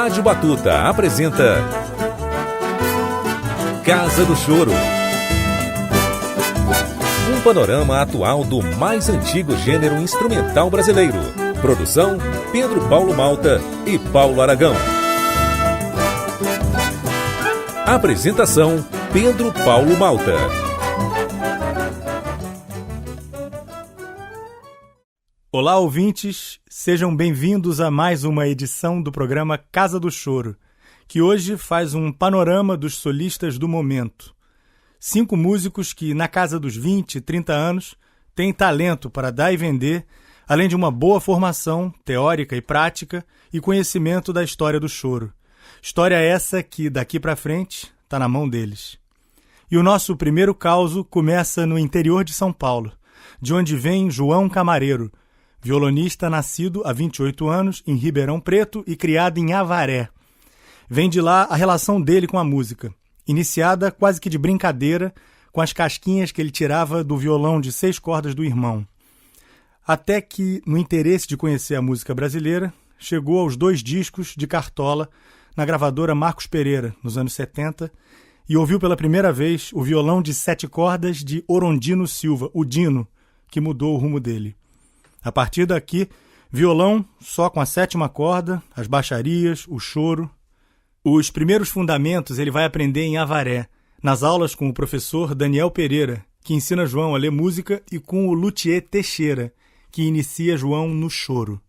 Rádio Batuta apresenta Casa do Choro. Um panorama atual do mais antigo gênero instrumental brasileiro. Produção: Pedro Paulo Malta e Paulo Aragão. Apresentação: Pedro Paulo Malta. Olá, ouvintes, sejam bem-vindos a mais uma edição do programa Casa do Choro, que hoje faz um panorama dos solistas do momento. 5 músicos que, na casa dos 20, 30 anos, têm talento para dar e vender, além de uma boa formação teórica e prática e conhecimento da história do choro. História essa que, daqui para frente, está na mão deles. E o nosso primeiro causo começa no interior de São Paulo, de onde vem João Camareiro, violonista nascido há 28 anos em Ribeirão Preto e criado em Avaré. Vem de lá a relação dele com a música, iniciada quase que de brincadeira com as casquinhas que ele tirava do violão de 6 cordas do irmão. Até que, no interesse de conhecer a música brasileira, chegou aos 2 discos de cartola na gravadora Marcos Pereira, nos anos 70, e ouviu pela primeira vez o violão de 7 cordas de Orondino Silva, o Dino, que mudou o rumo dele. A partir daqui, violão só com a 7ª corda, as baixarias, o choro. Os primeiros fundamentos ele vai aprender em Avaré, nas aulas com o professor Daniel Pereira, que ensina João a ler música, e com o luthier Teixeira, que inicia João no choro.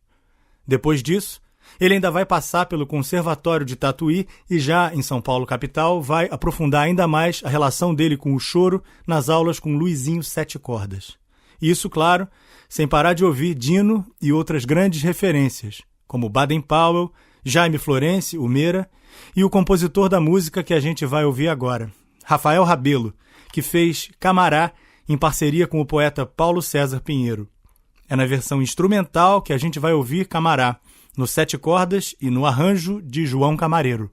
Depois disso, ele ainda vai passar pelo Conservatório de Tatuí e já em São Paulo capital vai aprofundar ainda mais a relação dele com o choro nas aulas com Luizinho 7 cordas. Isso, claro, sem parar de ouvir Dino e outras grandes referências, como Baden Powell, Jaime Florence, o Meira, e o compositor da música que a gente vai ouvir agora, Rafael Rabelo, que fez Camará em parceria com o poeta Paulo César Pinheiro. É na versão instrumental que a gente vai ouvir Camará, no 7 cordas e no arranjo de João Camareiro.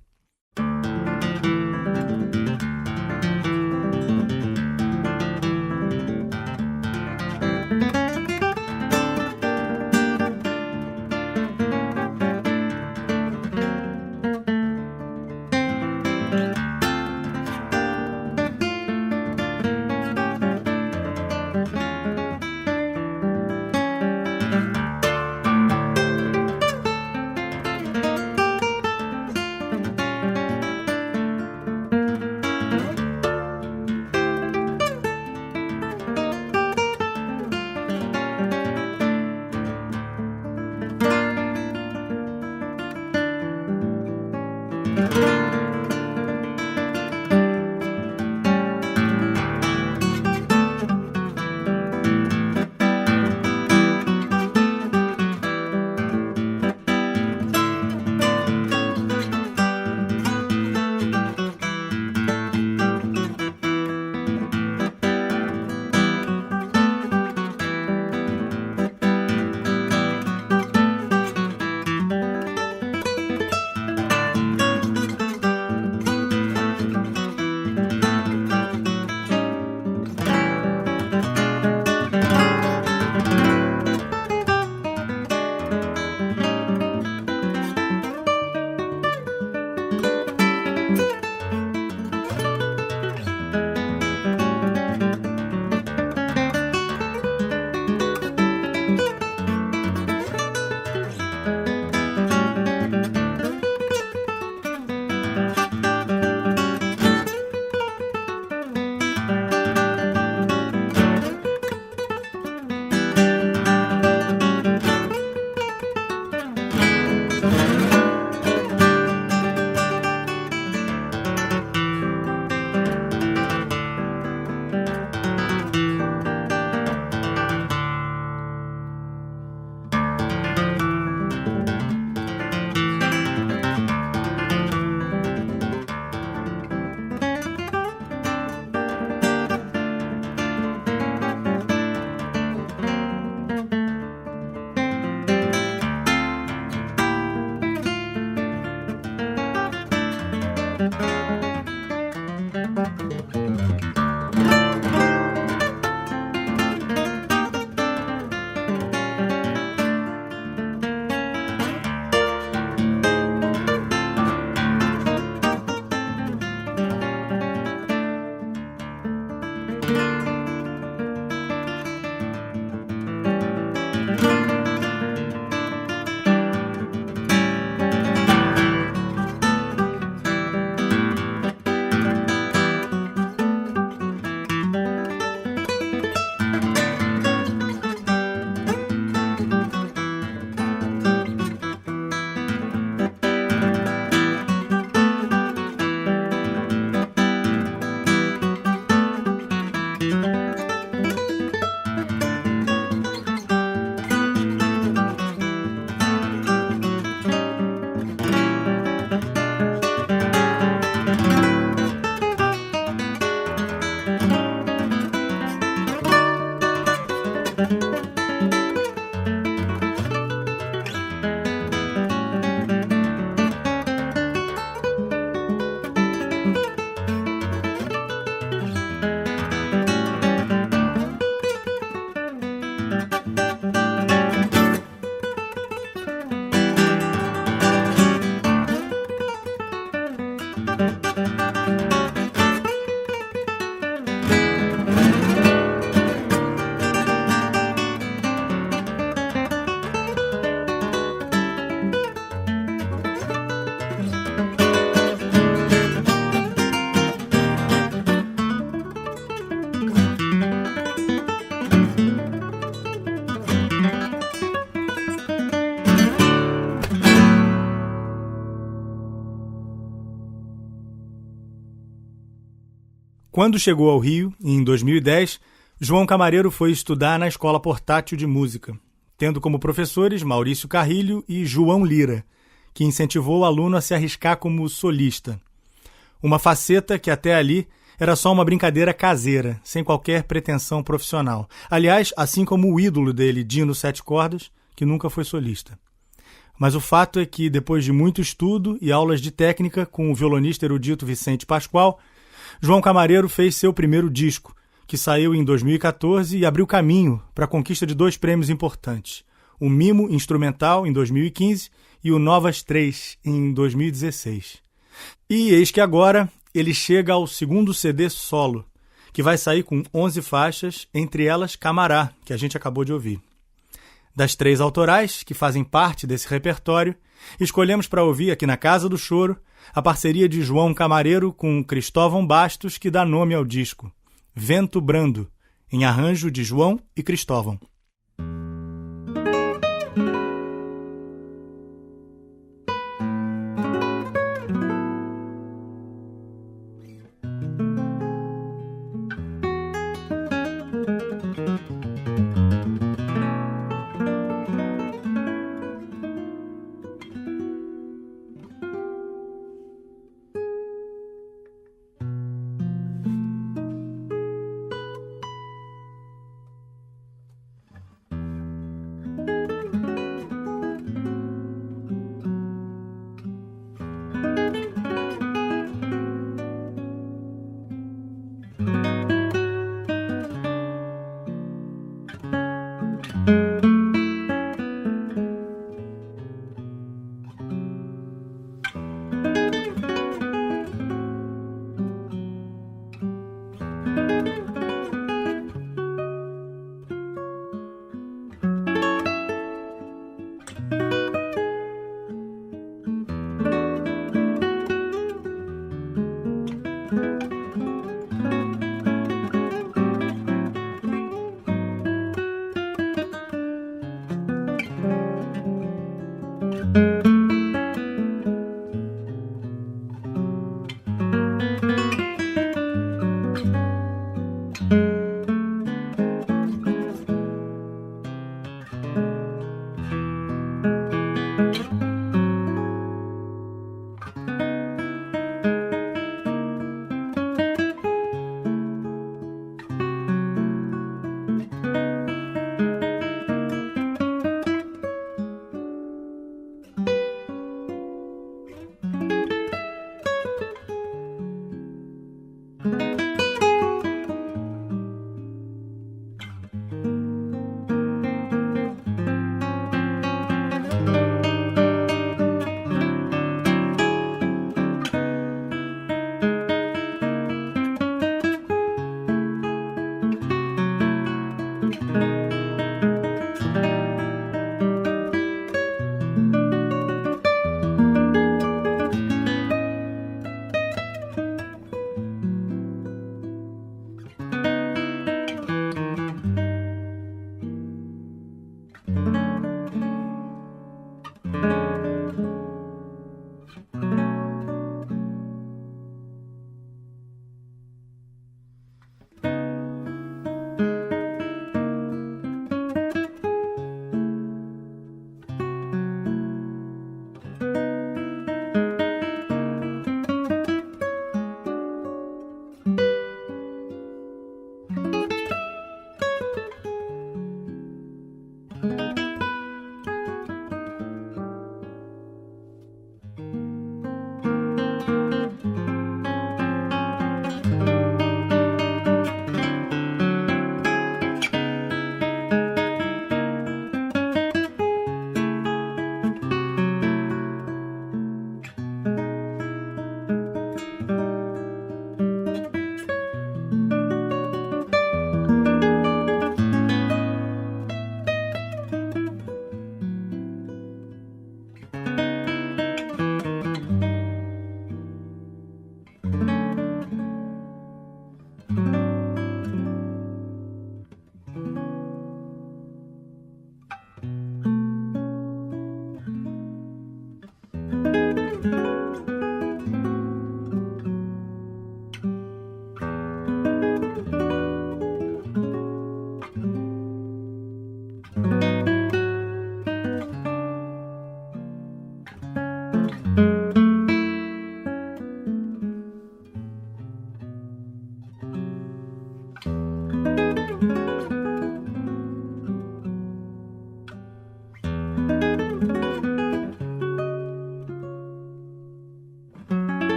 Quando chegou ao Rio, em 2010, João Camareiro foi estudar na Escola Portátil de Música, tendo como professores Maurício Carrilho e João Lira, que incentivou o aluno a se arriscar como solista. Uma faceta que até ali era só uma brincadeira caseira, sem qualquer pretensão profissional. Aliás, assim como o ídolo dele, Dino Sete Cordas, que nunca foi solista. Mas o fato é que, depois de muito estudo e aulas de técnica com o violonista erudito Vicente Pascoal, João Camareiro fez seu primeiro disco, que saiu em 2014 e abriu caminho para a conquista de 2 prêmios importantes: o Mimo Instrumental, em 2015, e o Novas 3, em 2016. E eis que agora ele chega ao segundo CD solo, que vai sair com 11 faixas, entre elas Camará, que a gente acabou de ouvir. Das 3 autorais, que fazem parte desse repertório, escolhemos para ouvir aqui na Casa do Choro a parceria de João Camareiro com Cristóvão Bastos, que dá nome ao disco, Vento Brando, em arranjo de João e Cristóvão.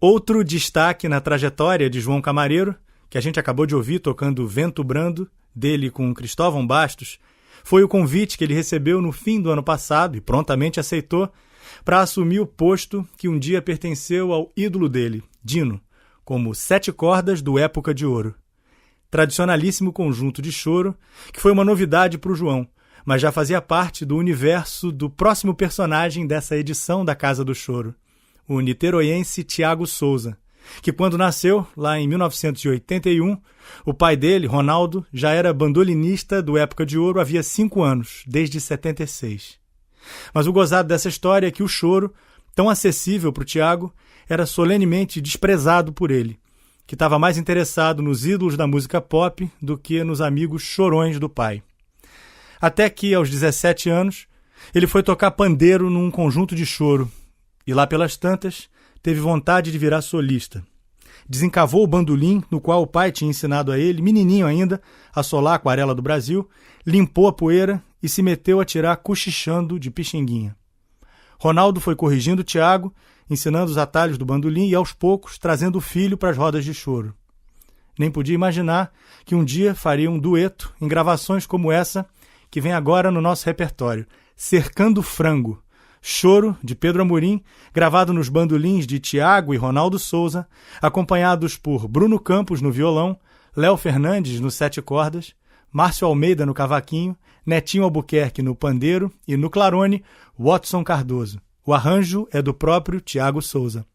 Outro destaque na trajetória de João Camareiro, que a gente acabou de ouvir tocando Vento Brando, dele com Cristóvão Bastos, foi o convite que ele recebeu no fim do ano passado e prontamente aceitou para assumir o posto que um dia pertenceu ao ídolo dele, Dino, como 7 cordas do Época de Ouro. Tradicionalíssimo conjunto de choro, que foi uma novidade para o João, mas já fazia parte do universo do próximo personagem dessa edição da Casa do Choro, o niteroiense Tiago Souza, que quando nasceu, lá em 1981, o pai dele, Ronaldo, já era bandolinista do Época de Ouro havia 5 anos, desde 76. Mas o gozado dessa história é que o choro, tão acessível para o Tiago, era solenemente desprezado por ele, que estava mais interessado nos ídolos da música pop do que nos amigos chorões do pai. Até que, aos 17 anos, ele foi tocar pandeiro num conjunto de choro, e lá pelas tantas, teve vontade de virar solista. Desencavou o bandolim, no qual o pai tinha ensinado a ele, menininho ainda, a solar a Aquarela do Brasil, limpou a poeira e se meteu a tirar cochichando de pixinguinha. Ronaldo foi corrigindo o Tiago, ensinando os atalhos do bandolim e, aos poucos, trazendo o filho para as rodas de choro. Nem podia imaginar que um dia faria um dueto em gravações como essa, que vem agora no nosso repertório, Cercando Frango, choro de Pedro Amorim, gravado nos bandolins de Tiago e Ronaldo Souza, acompanhados por Bruno Campos no violão, Léo Fernandes no 7 cordas, Márcio Almeida no cavaquinho, Netinho Albuquerque no pandeiro e no clarone, Watson Cardoso. O arranjo é do próprio Tiago Souza.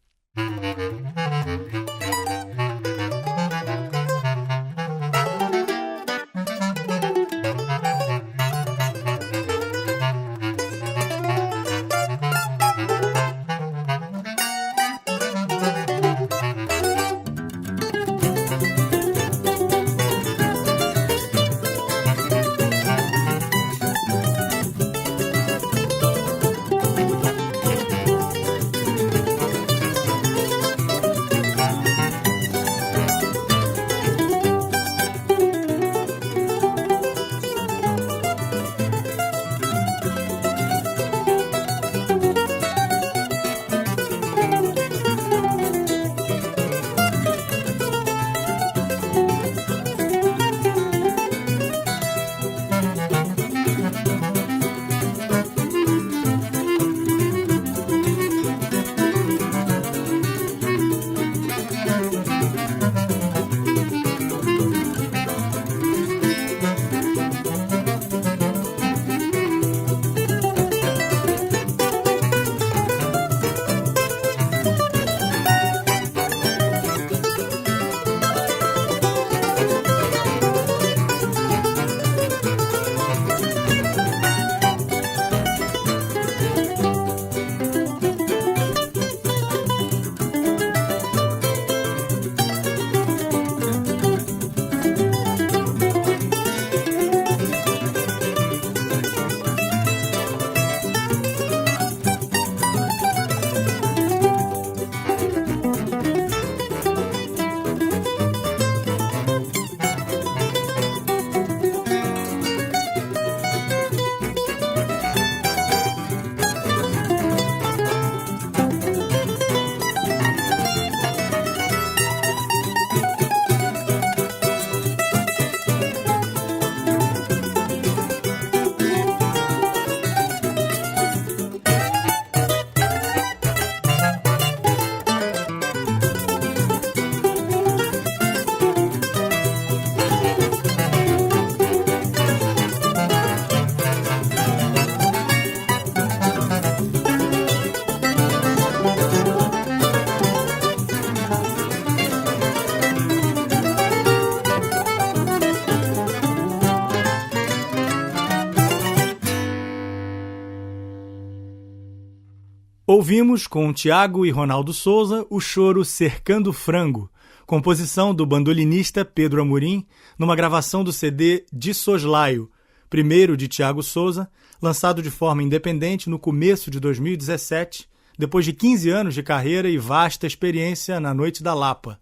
Ouvimos com Tiago e Ronaldo Souza o choro Cercando Frango, composição do bandolinista Pedro Amorim, numa gravação do CD De Soslaio, primeiro de Tiago Souza, lançado de forma independente no começo de 2017, depois de 15 anos de carreira e vasta experiência na Noite da Lapa,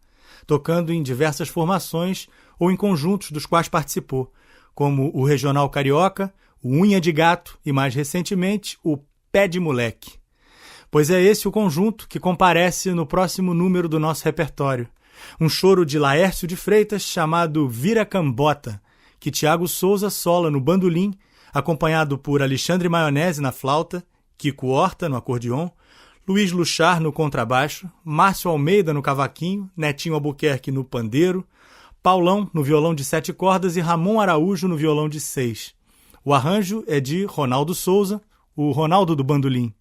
tocando em diversas formações ou em conjuntos dos quais participou, como o Regional Carioca, o Unha de Gato e, mais recentemente, o Pé de Moleque. pois é esse o conjunto que comparece no próximo número do nosso repertório. Um choro de Laércio de Freitas chamado Viracambota, que Tiago Souza sola no bandolim, acompanhado por Alexandre Maionese na flauta, Kiko Horta no acordeon, Luiz Luchar no contrabaixo, Márcio Almeida no cavaquinho, Netinho Albuquerque no pandeiro, Paulão no violão de 7 cordas e Ramon Araújo no violão de 6. O arranjo é de Ronaldo Souza, o Ronaldo do bandolim.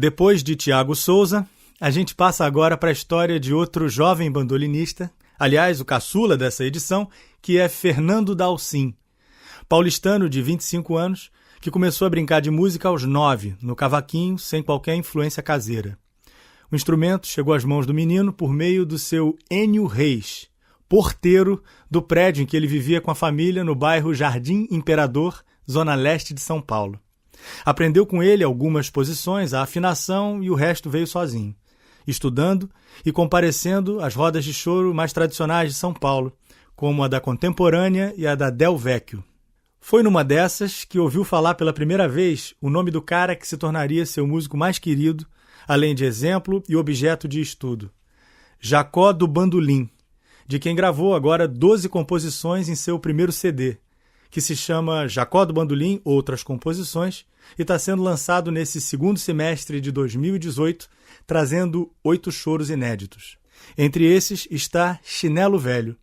Depois de Tiago Souza, a gente passa agora para a história de outro jovem bandolinista, aliás, o caçula dessa edição, que é Fernando Dalcin, paulistano de 25 anos, que começou a brincar de música aos 9, no cavaquinho, sem qualquer influência caseira. O instrumento chegou às mãos do menino por meio do seu Enio Reis, porteiro do prédio em que ele vivia com a família no bairro Jardim Imperador, zona leste de São Paulo. Aprendeu com ele algumas posições, a afinação e o resto veio sozinho, estudando e comparecendo às rodas de choro mais tradicionais de São Paulo, como a da Contemporânea e a da Del Vecchio. Foi numa dessas que ouviu falar pela primeira vez o nome do cara que se tornaria seu músico mais querido, além de exemplo e objeto de estudo, Jacó do Bandolim, de quem gravou agora 12 composições em seu primeiro CD, que se chama Jacó do Bandolim, Outras Composições, e está sendo lançado nesse segundo semestre de 2018, trazendo 8 choros inéditos. Entre esses está Chinelo Velho,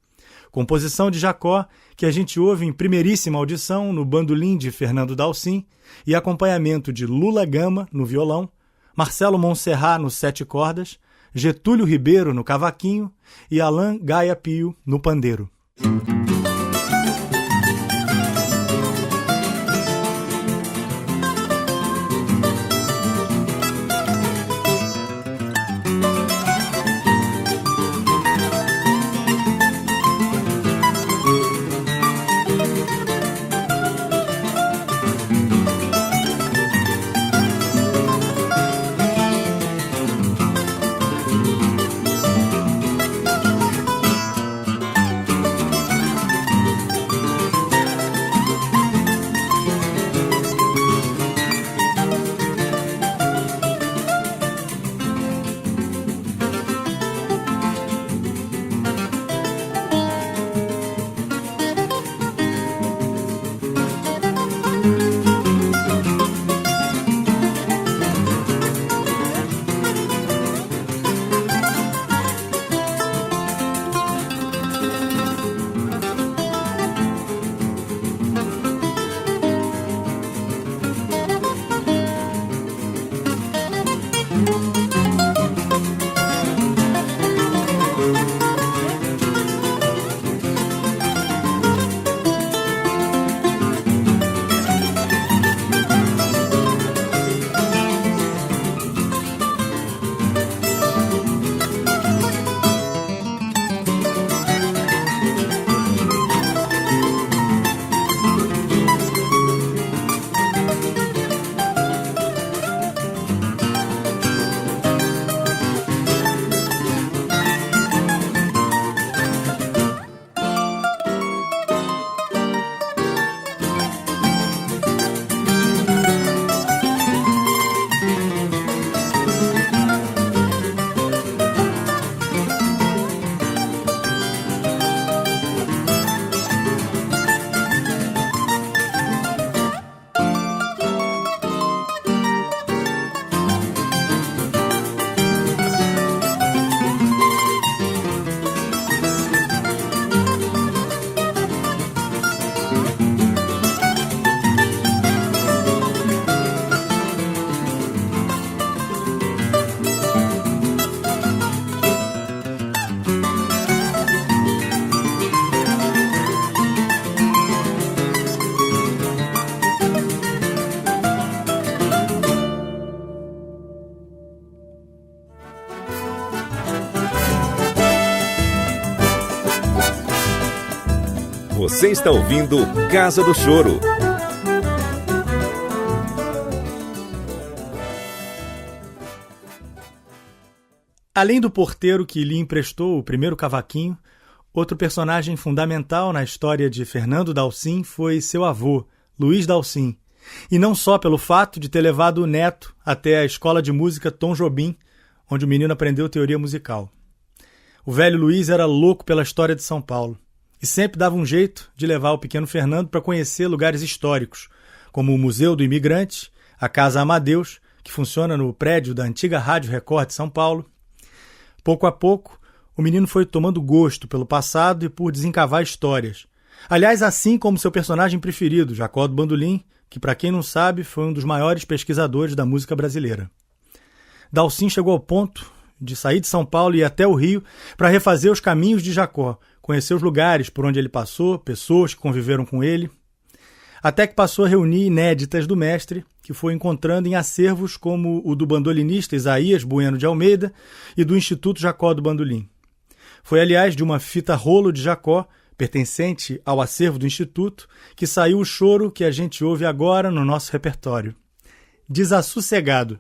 composição de Jacó que a gente ouve em primeiríssima audição no bandolim de Fernando Dalcin e acompanhamento de Lula Gama no violão, Marcelo Monserrat no 7 cordas, Getúlio Ribeiro no cavaquinho e Alain Gaia Pio no pandeiro. Você está ouvindo Casa do Choro. Além do porteiro que lhe emprestou o primeiro cavaquinho, outro personagem fundamental na história de Fernando Dalcin foi seu avô, Luiz Dalcin, e não só pelo fato de ter levado o neto até a escola de música Tom Jobim, onde o menino aprendeu teoria musical. O velho Luiz era louco pela história de São Paulo e sempre dava um jeito de levar o pequeno Fernando para conhecer lugares históricos, como o Museu do Imigrante, a Casa Amadeus, que funciona no prédio da antiga Rádio Record de São Paulo. Pouco a pouco, o menino foi tomando gosto pelo passado e por desencavar histórias. Aliás, assim como seu personagem preferido, Jacó do Bandolim, que, para quem não sabe, foi um dos maiores pesquisadores da música brasileira. Dalcin chegou ao ponto de sair de São Paulo e ir até o Rio para refazer os caminhos de Jacó, conhecer os lugares por onde ele passou, pessoas que conviveram com ele, até que passou a reunir inéditas do mestre, que foi encontrando em acervos como o do bandolinista Isaías Bueno de Almeida e do Instituto Jacó do Bandolim. Foi, aliás, de uma fita rolo de Jacó, pertencente ao acervo do Instituto, que saiu o choro que a gente ouve agora no nosso repertório. Desassossegado,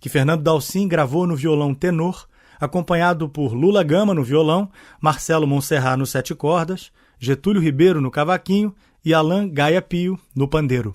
que Fernando Dalcin gravou no violão tenor, acompanhado por Lula Gama no violão, Marcelo Monserrat no 7 cordas, Getúlio Ribeiro no cavaquinho e Alain Gaia Pio no pandeiro.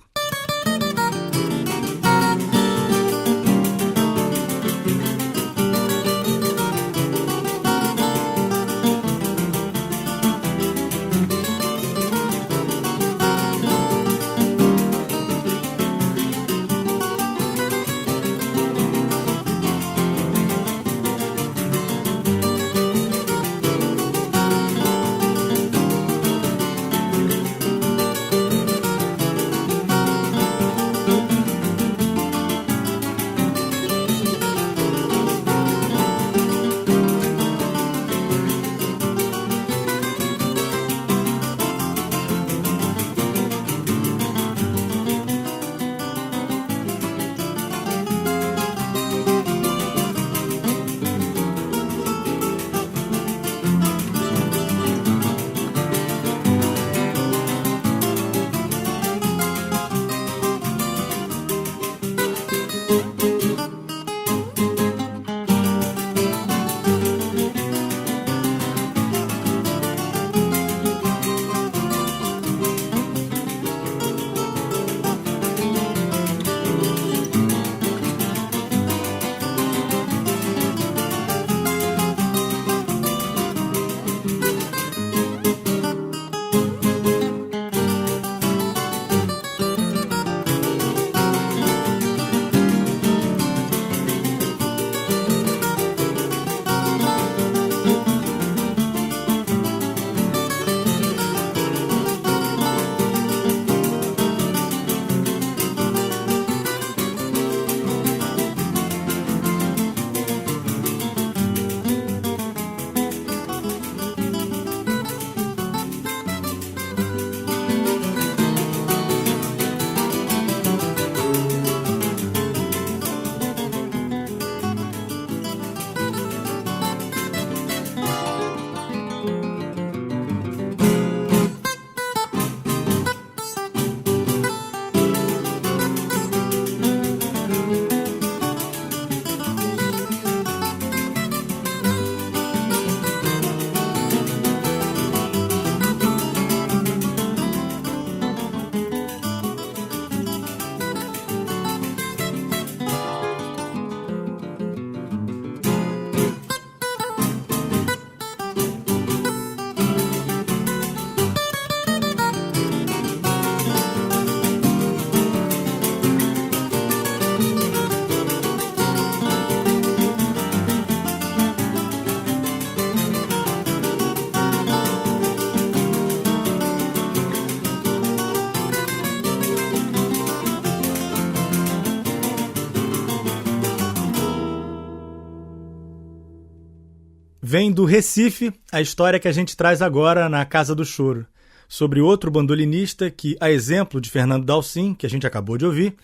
Vem do Recife a história que a gente traz agora na Casa do Choro, sobre outro bandolinista que, a exemplo de Fernando Dalcin, que a gente acabou de ouvir,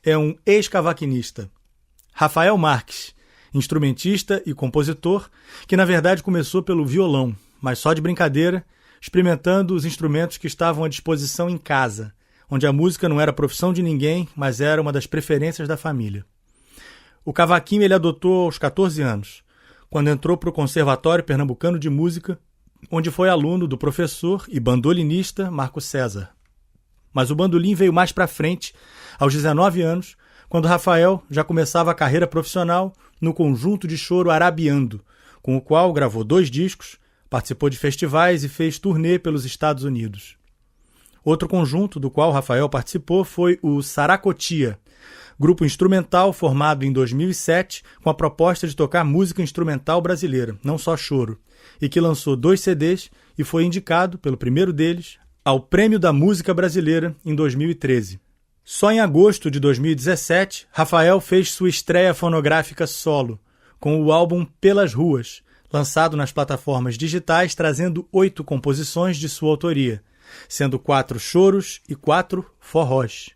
é um ex-cavaquinista. Rafael Marques, instrumentista e compositor, que na verdade começou pelo violão, mas só de brincadeira, experimentando os instrumentos que estavam à disposição em casa, onde a música não era profissão de ninguém, mas era uma das preferências da família. O cavaquinho ele adotou aos 14 anos, quando entrou para o Conservatório Pernambucano de Música, onde foi aluno do professor e bandolinista Marco César. Mas o bandolim veio mais para frente, aos 19 anos, quando Rafael já começava a carreira profissional no conjunto de choro Arabiando, com o qual gravou 2 discos, participou de festivais e fez turnê pelos Estados Unidos. Outro conjunto do qual Rafael participou foi o Saracotia, grupo instrumental formado em 2007 com a proposta de tocar música instrumental brasileira, não só choro, e que lançou 2 CDs e foi indicado, pelo primeiro deles, ao Prêmio da Música Brasileira em 2013. Só em agosto de 2017, Rafael fez sua estreia fonográfica solo, com o álbum Pelas Ruas, lançado nas plataformas digitais, trazendo 8 composições de sua autoria, sendo 4 choros e 4 forrós.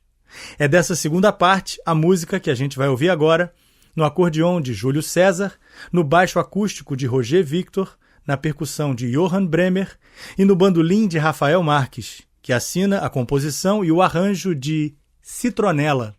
É dessa segunda parte a música que a gente vai ouvir agora, no acordeon de Júlio César, no baixo acústico de Roger Victor, na percussão de Johann Bremer e no bandolim de Rafael Marques, que assina a composição e o arranjo de Citronella.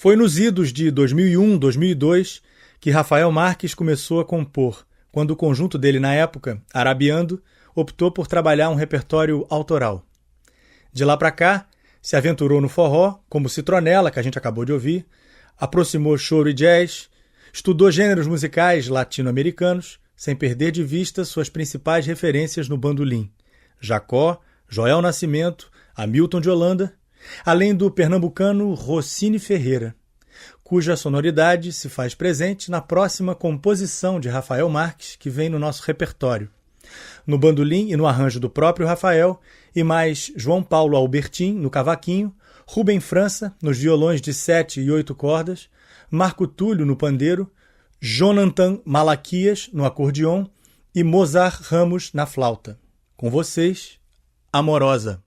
Foi nos idos de 2001, 2002, que Rafael Marques começou a compor, quando o conjunto dele na época, Arabiando, optou por trabalhar um repertório autoral. De lá para cá, se aventurou no forró, como Citronela, que a gente acabou de ouvir, aproximou choro e jazz, estudou gêneros musicais latino-americanos, sem perder de vista suas principais referências no bandolim: Jacó, Joel Nascimento, Hamilton de Holanda, além do pernambucano Rossini Ferreira, cuja sonoridade se faz presente na próxima composição de Rafael Marques, que vem no nosso repertório. No bandolim e no arranjo do próprio Rafael, e mais João Paulo Albertin no cavaquinho, Rubem França nos violões de 7 e 8 cordas, Marco Túlio no pandeiro, Jonathan Malaquias no acordeon e Mozart Ramos na flauta. Com vocês, Amorosa.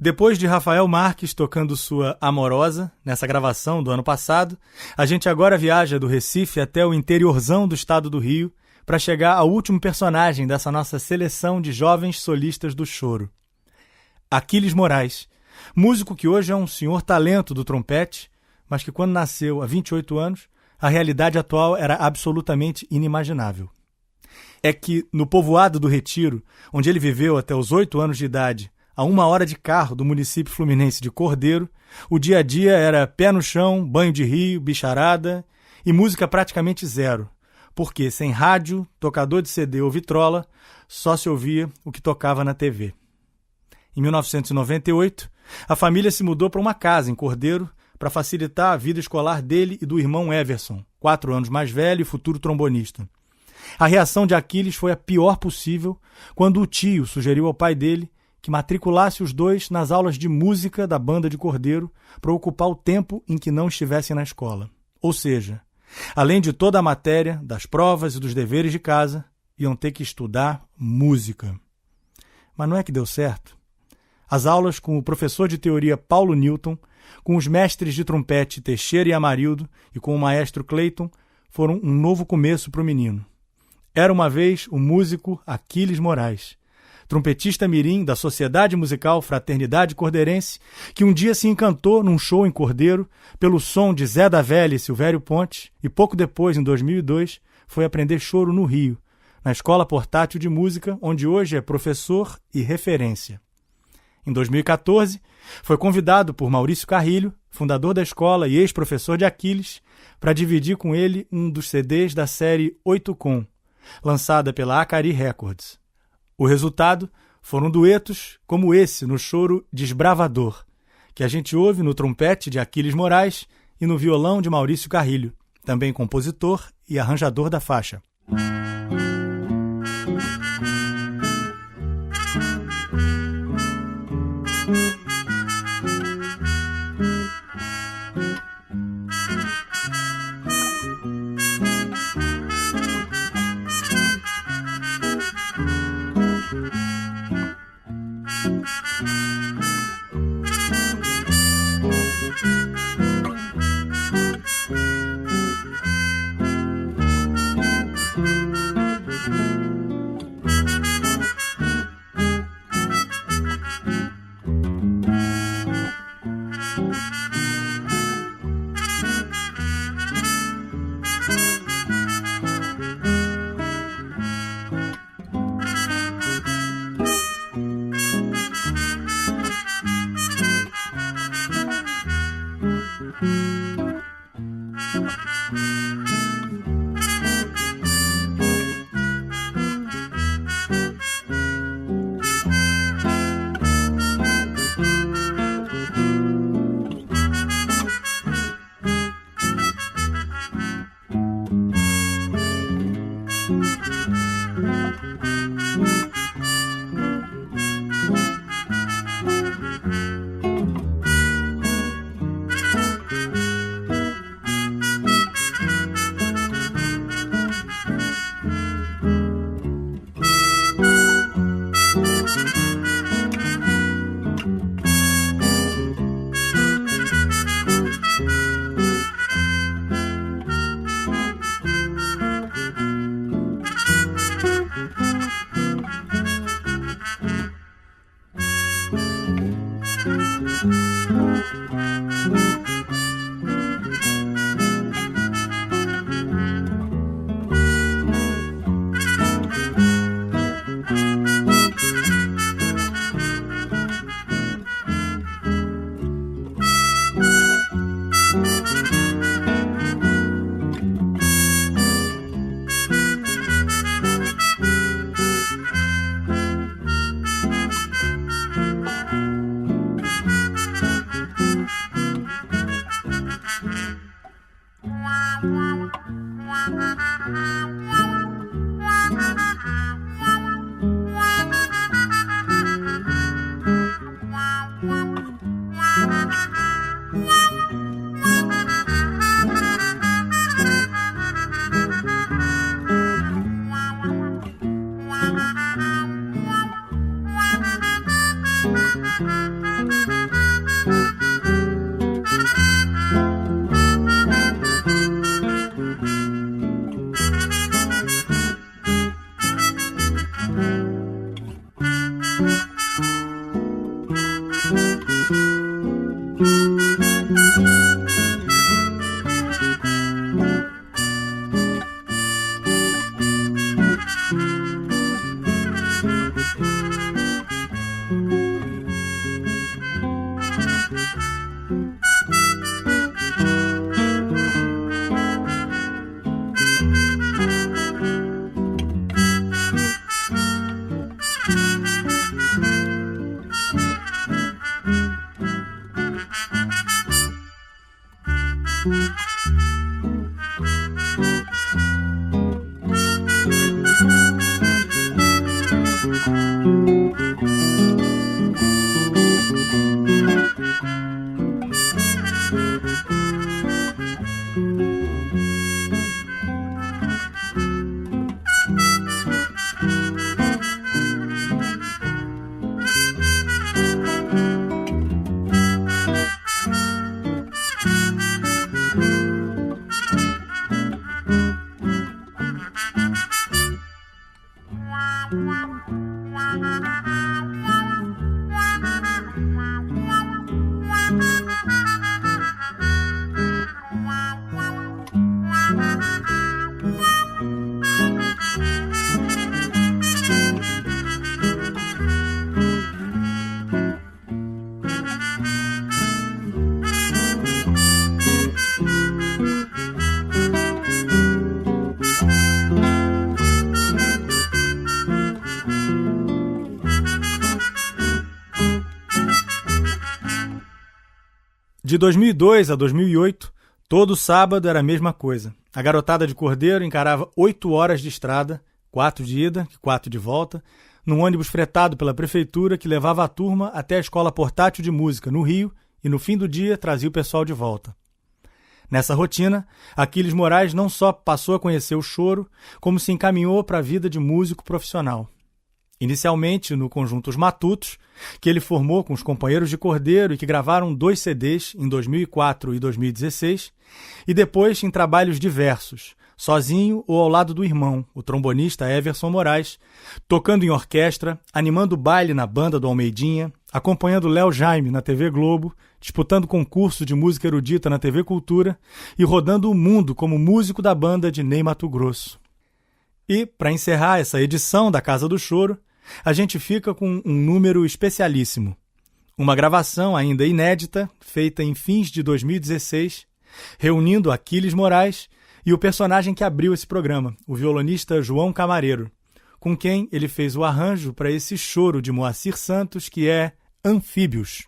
Depois de Rafael Marques tocando sua Amorosa, nessa gravação do ano passado, a gente agora viaja do Recife até o interiorzão do estado do Rio para chegar ao último personagem dessa nossa seleção de jovens solistas do choro. Aquiles Moraes, músico que hoje é um senhor talento do trompete, mas que quando nasceu há 28 anos, a realidade atual era absolutamente inimaginável. É que no povoado do Retiro, onde ele viveu até os 8 anos de idade, a 1 hora de carro do município fluminense de Cordeiro, o dia a dia era pé no chão, banho de rio, bicharada e música praticamente zero, porque sem rádio, tocador de CD ou vitrola, só se ouvia o que tocava na TV. Em 1998, a família se mudou para uma casa em Cordeiro para facilitar a vida escolar dele e do irmão Everson, 4 anos mais velho e futuro trombonista. A reação de Aquiles foi a pior possível quando o tio sugeriu ao pai dele que matriculasse os dois nas aulas de música da banda de Cordeiro para ocupar o tempo em que não estivessem na escola. Ou seja, além de toda a matéria, das provas e dos deveres de casa, iam ter que estudar música. Mas não é que deu certo. As aulas com o professor de teoria Paulo Newton, com os mestres de trompete Teixeira e Amarildo e com o maestro Clayton foram um novo começo para o menino. Era uma vez o músico Aquiles Moraes, trompetista mirim da Sociedade Musical Fraternidade Cordeirense, que um dia se encantou num show em Cordeiro pelo som de Zé da Velha e Silvério Pontes e pouco depois, em 2002, foi aprender choro no Rio, na Escola Portátil de Música, onde hoje é professor e referência. Em 2014, foi convidado por Maurício Carrilho, fundador da escola e ex-professor de Aquiles, para dividir com ele um dos CDs da série 8Com, lançada pela Acari Records. O resultado foram duetos como esse no choro Desbravador, que a gente ouve no trompete de Aquiles Moraes e no violão de Maurício Carrilho, também compositor e arranjador da faixa. De 2002 a 2008, todo sábado era a mesma coisa. A garotada de Cordeiro encarava 8 horas de estrada, 4 de ida e 4 de volta, num ônibus fretado pela prefeitura que levava a turma até a Escola Portátil de Música, no Rio, e no fim do dia trazia o pessoal de volta. Nessa rotina, Aquiles Moraes não só passou a conhecer o choro, como se encaminhou para a vida de músico profissional. Inicialmente no conjunto Os Matutos, que ele formou com os companheiros de Cordeiro e que gravaram 2 CDs em 2004 e 2016, e depois em trabalhos diversos, sozinho ou ao lado do irmão, o trombonista Everson Moraes, tocando em orquestra, animando baile na banda do Almeidinha, acompanhando Léo Jaime na TV Globo, disputando concurso de música erudita na TV Cultura e rodando o mundo como músico da banda de Ney Matogrosso. E, para encerrar essa edição da Casa do Choro, a gente fica com um número especialíssimo. Uma gravação ainda inédita, feita em fins de 2016, reunindo Aquiles Moraes e o personagem que abriu esse programa, o violonista João Camareiro, com quem ele fez o arranjo para esse choro de Moacir Santos, que é Anfíbios.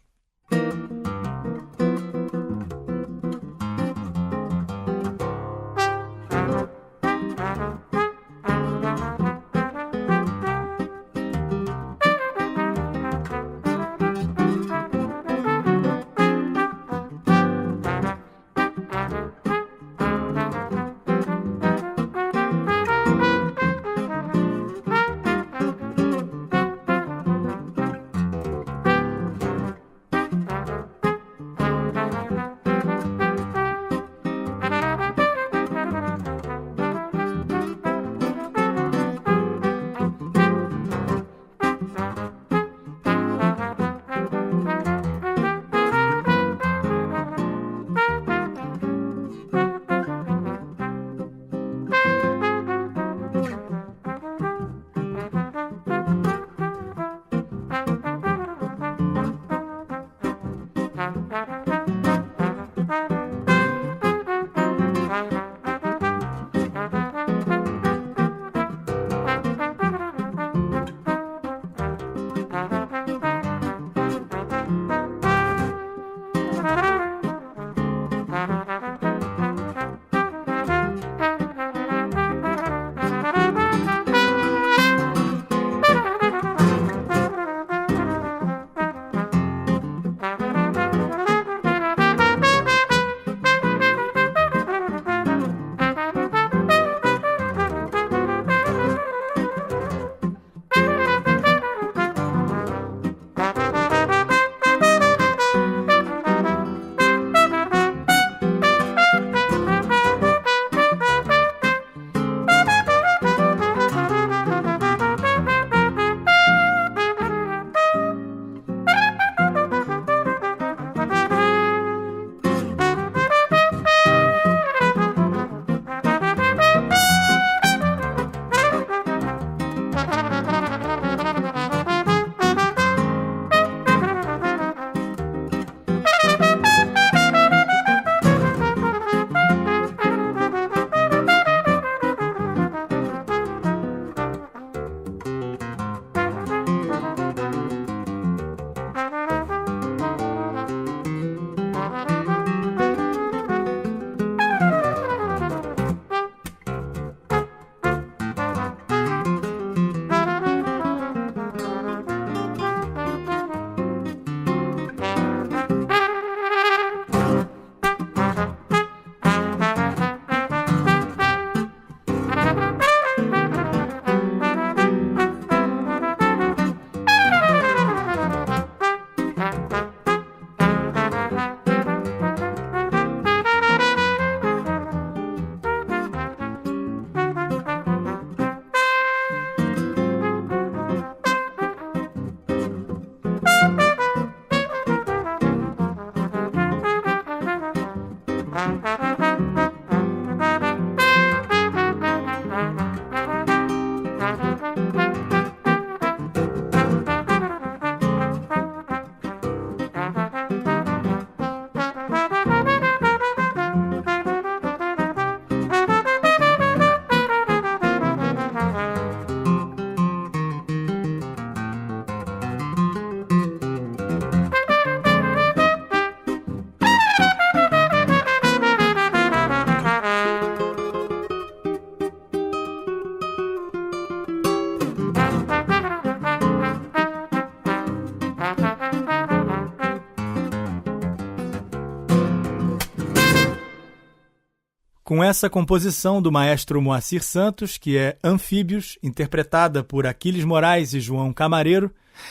Com essa composição do maestro Moacir Santos, que é Anfíbios, interpretada por Aquiles Moraes e João Camareiro,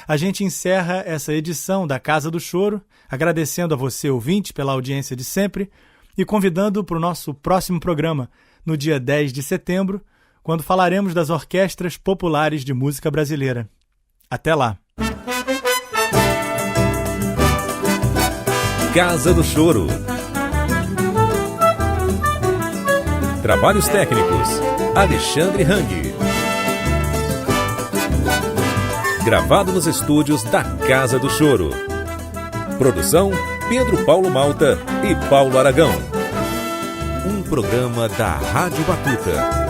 a gente encerra essa edição da Casa do Choro, agradecendo a você, ouvinte, pela audiência de sempre e convidando para o nosso próximo programa, no dia 10 de setembro, quando falaremos das orquestras populares de música brasileira. Até lá! Casa do Choro. Trabalhos técnicos, Alexandre Hang. Gravado nos estúdios da Casa do Choro. Produção, Pedro Paulo Malta e Paulo Aragão. Um programa da Rádio Batuta.